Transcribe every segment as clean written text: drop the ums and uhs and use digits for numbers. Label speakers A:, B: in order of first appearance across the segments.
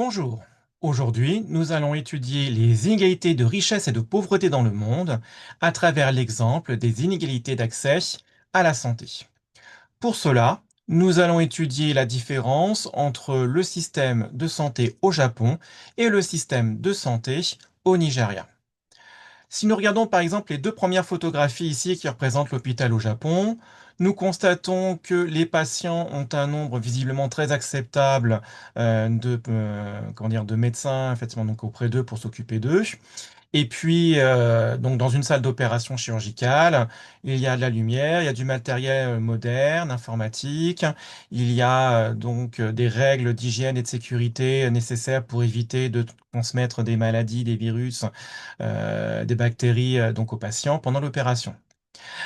A: Bonjour. Aujourd'hui, nous allons étudier les inégalités de richesse et de pauvreté dans le monde à travers l'exemple des inégalités d'accès à la santé. Pour cela, nous allons étudier la différence entre le système de santé au Japon et le système de santé au Nigeria. Si nous regardons par exemple les deux premières photographies ici qui représentent l'hôpital au Japon, nous constatons que les patients ont un nombre visiblement très acceptable comment dire, de médecins effectivement, donc auprès d'eux pour s'occuper d'eux. Et puis, donc dans une salle d'opération chirurgicale, il y a de la lumière, il y a du matériel moderne, informatique, il y a des règles d'hygiène et de sécurité nécessaires pour éviter de transmettre des maladies, des virus, des bactéries donc aux patients pendant l'opération.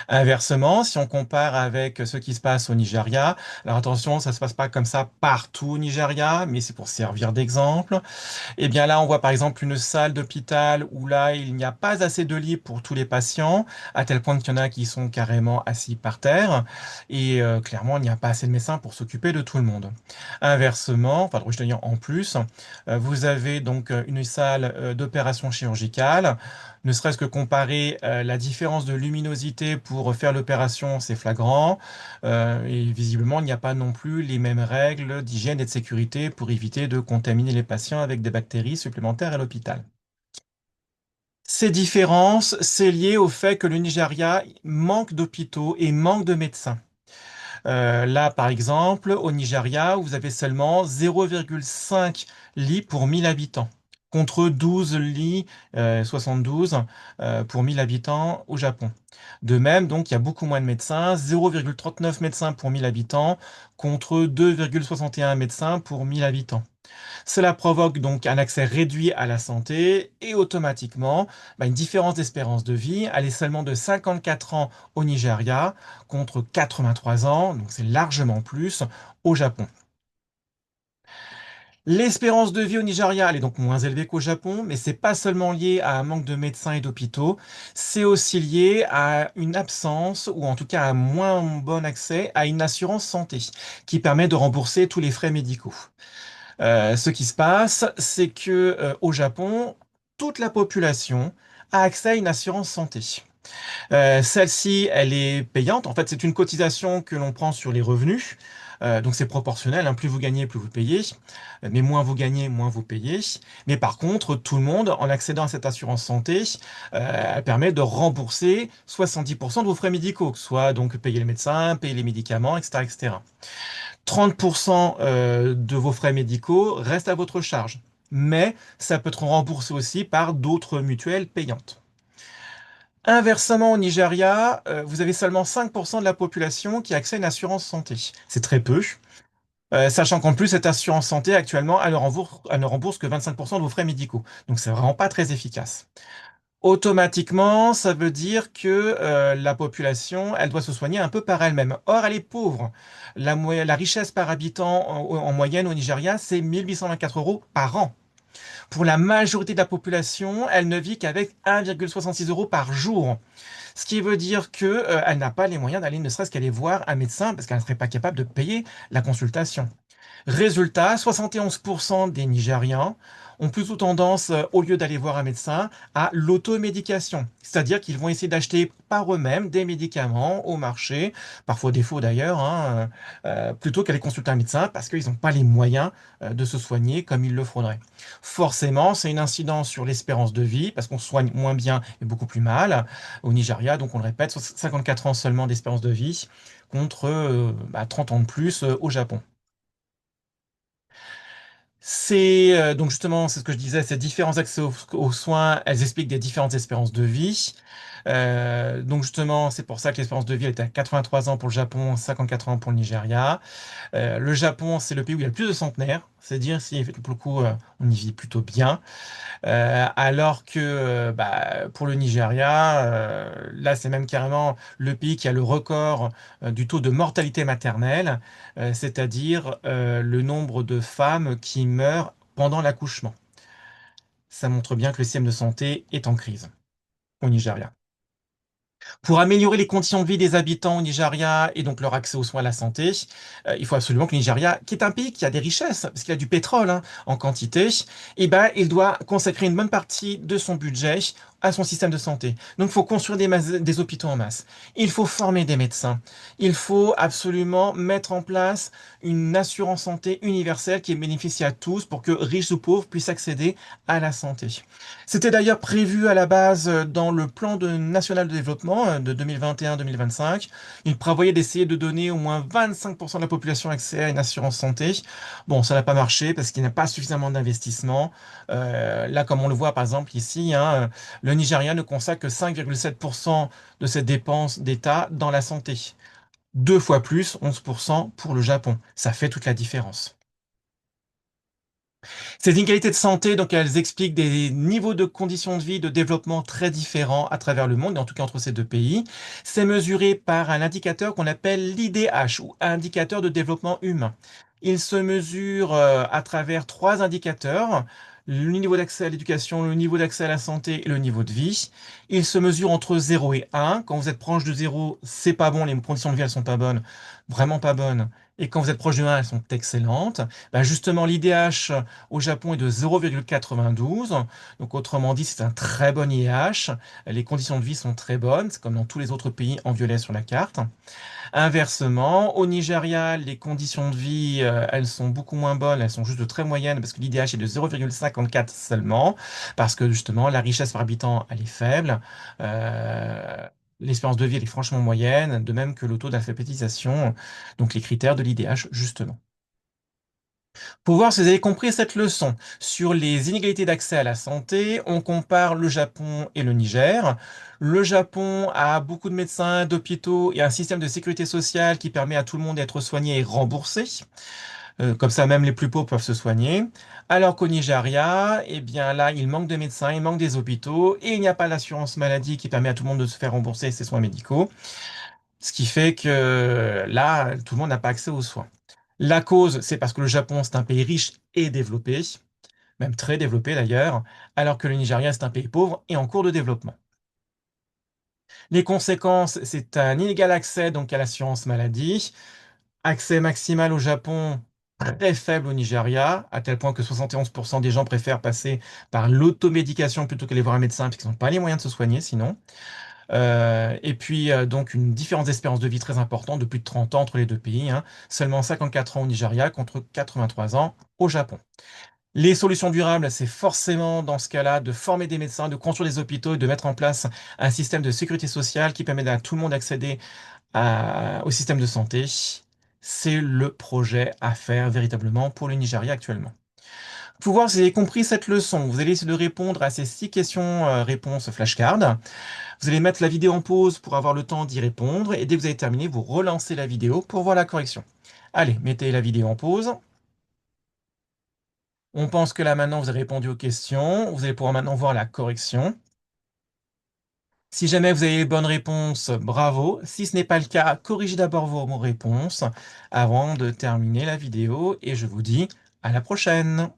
A: Inversement, si on compare avec ce qui se passe au Nigeria, alors attention, ça se passe pas comme ça partout au Nigeria, mais c'est pour servir d'exemple. Eh bien là, on voit par exemple une salle d'hôpital où là, il n'y a pas assez de lits pour tous les patients, à tel point qu'il y en a qui sont carrément assis par terre. Et clairement, il n'y a pas assez de médecins pour s'occuper de tout le monde. Inversement, enfin, je veux dire en plus, vous avez donc une salle d'opération chirurgicale. Ne serait-ce que comparer la différence de luminosité pour faire l'opération, c'est flagrant. Et visiblement, il n'y a pas non plus les mêmes règles d'hygiène et de sécurité pour éviter de contaminer les patients avec des bactéries supplémentaires à l'hôpital. Ces différences, c'est lié au fait que le Nigeria manque d'hôpitaux et manque de médecins. Là, par exemple, au Nigeria, vous avez seulement 0,5 lits pour 1000 habitants, contre 12 lits, 72 pour 1000 habitants au Japon. De même, donc, il y a beaucoup moins de médecins, 0,39 médecins pour 1000 habitants, contre 2,61 médecins pour 1000 habitants. Cela provoque donc un accès réduit à la santé et automatiquement une différence d'espérance de vie. Elle est seulement de 54 ans au Nigeria contre 83 ans, donc c'est largement plus au Japon. L'espérance de vie au Nigeria, elle est donc moins élevée qu'au Japon, mais c'est pas seulement lié à un manque de médecins et d'hôpitaux, c'est aussi lié à une absence, ou en tout cas à un moins bon accès à une assurance santé, qui permet de rembourser tous les frais médicaux. Ce qui se passe, c'est que au Japon, toute la population a accès à une assurance santé. Celle-ci, elle est payante. En fait, c'est une cotisation que l'on prend sur les revenus. Donc c'est proportionnel, hein. Plus vous gagnez, plus vous payez. Mais moins vous gagnez, moins vous payez. Mais par contre, tout le monde, en accédant à cette assurance santé, elle permet de rembourser 70% de vos frais médicaux, soit donc payer les médecins, payer les médicaments, etc., etc. 30% de vos frais médicaux restent à votre charge. Mais ça peut être remboursé aussi par d'autres mutuelles payantes. Inversement, au Nigeria, vous avez seulement 5% de la population qui a accès à une assurance santé. C'est très peu, sachant qu'en plus, cette assurance santé, actuellement, elle ne rembourse que 25% de vos frais médicaux. Donc, c'est vraiment pas très efficace. Automatiquement, ça veut dire que la population, elle doit se soigner un peu par elle-même. Or, elle est pauvre. La richesse par habitant en moyenne au Nigeria, c'est 1824 euros par an. Pour la majorité de la population, elle ne vit qu'avec 1,66 euros par jour. Ce qui veut dire que, elle n'a pas les moyens d'aller ne serait-ce qu'aller voir un médecin parce qu'elle ne serait pas capable de payer la consultation. Résultat, 71% des Nigérians ont plutôt tendance, au lieu d'aller voir un médecin, à l'automédication. C'est-à-dire qu'ils vont essayer d'acheter par eux-mêmes des médicaments au marché, parfois défaut d'ailleurs, hein, plutôt qu'aller consulter un médecin parce qu'ils n'ont pas les moyens de se soigner comme il le faudrait. Forcément, c'est une incidence sur l'espérance de vie parce qu'on se soigne moins bien et beaucoup plus mal au Nigeria. Donc on le répète, 54 ans seulement d'espérance de vie contre 30 ans de plus au Japon. C'est donc justement, c'est ce que je disais, ces différents accès aux soins, elles expliquent des différentes espérances de vie. Donc justement, c'est pour ça que l'espérance de vie elle est à 83 ans pour le Japon, 54 ans pour le Nigeria. Le Japon, c'est le pays où il y a le plus de centenaires. C'est dire si pour le coup, on y vit plutôt bien. Alors que pour le Nigeria, là c'est même carrément le pays qui a le record du taux de mortalité maternelle, c'est-à-dire le nombre de femmes qui meurent pendant l'accouchement. Ça montre bien que le système de santé est en crise au Nigeria. Pour améliorer les conditions de vie des habitants au Nigeria et donc leur accès aux soins et à la santé, il faut absolument que le Nigeria, qui est un pays qui a des richesses, parce qu'il a du pétrole hein, en quantité, eh ben, il doit consacrer une bonne partie de son budget à son système de santé. Donc, il faut construire des hôpitaux en masse. Il faut former des médecins. Il faut absolument mettre en place une assurance santé universelle qui bénéficie à tous pour que riches ou pauvres puissent accéder à la santé. C'était d'ailleurs prévu à la base dans le plan national de développement de 2021-2025. Il prévoyait d'essayer de donner au moins 25% de la population accès à une assurance santé. Bon, ça n'a pas marché parce qu'il n'y a pas suffisamment d'investissement. Là, comme on le voit par exemple ici, hein, le Nigeria ne consacre que 5,7% de ses dépenses d'État dans la santé. Deux fois plus, 11% pour le Japon. Ça fait toute la différence. Ces inégalités de santé, donc, elles expliquent des niveaux de conditions de vie, de développement très différents à travers le monde, et en tout cas entre ces deux pays. C'est mesuré par un indicateur qu'on appelle l'IDH, ou indicateur de développement humain. Il se mesure à travers trois indicateurs, le niveau d'accès à l'éducation, le niveau d'accès à la santé et le niveau de vie. Il se mesure entre 0 et 1. Quand vous êtes proche de 0, c'est pas bon, les conditions de vie, elles sont pas bonnes, vraiment pas bonnes. Et quand vous êtes proche de 1, elles sont excellentes. Ben justement, l'IDH au Japon est de 0,92. Donc autrement dit, c'est un très bon IH. Les conditions de vie sont très bonnes, c'est comme dans tous les autres pays en violet sur la carte. Inversement, au Nigeria, les conditions de vie, elles sont beaucoup moins bonnes, elles sont juste de très moyennes parce que l'IDH est de 0,54 seulement, parce que justement, la richesse par habitant, elle est faible. Euh, L'espérance de vie, elle est franchement moyenne, de même que le taux d'alphabétisation, donc les critères de l'IDH, justement. Pour voir si vous avez compris cette leçon sur les inégalités d'accès à la santé, on compare le Japon et le Niger. Le Japon a beaucoup de médecins, d'hôpitaux et un système de sécurité sociale qui permet à tout le monde d'être soigné et remboursé. Comme ça, même les plus pauvres peuvent se soigner. Alors qu'au Nigeria, eh bien là, il manque de médecins, il manque des hôpitaux et il n'y a pas l'assurance maladie qui permet à tout le monde de se faire rembourser ses soins médicaux. Ce qui fait que là, tout le monde n'a pas accès aux soins. La cause, c'est parce que le Japon, c'est un pays riche et développé, même très développé d'ailleurs, alors que le Nigeria, c'est un pays pauvre et en cours de développement. Les conséquences, c'est un inégal accès donc à l'assurance maladie, accès maximal au Japon, très faible au Nigeria, à tel point que 71% des gens préfèrent passer par l'automédication plutôt qu'aller voir un médecin, parce qu'ils n'ont pas les moyens de se soigner sinon. Et puis, donc, une différence d'espérance de vie très importante de plus de 30 ans entre les deux pays, hein. Seulement 54 ans au Nigeria contre 83 ans au Japon. Les solutions durables, c'est forcément dans ce cas-là de former des médecins, de construire des hôpitaux et de mettre en place un système de sécurité sociale qui permet à tout le monde d'accéder au système de santé. C'est le projet à faire véritablement pour le Nigeria actuellement. Pour voir si vous avez compris cette leçon, vous allez essayer de répondre à ces 6 questions-réponses flashcards. Vous allez mettre la vidéo en pause pour avoir le temps d'y répondre et dès que vous avez terminé, vous relancez la vidéo pour voir la correction. Allez, mettez la vidéo en pause. On pense que là maintenant vous avez répondu aux questions. Vous allez pouvoir maintenant voir la correction. Si jamais vous avez les bonnes réponses, bravo. Si ce n'est pas le cas, corrigez d'abord vos réponses avant de terminer la vidéo et je vous dis à la prochaine.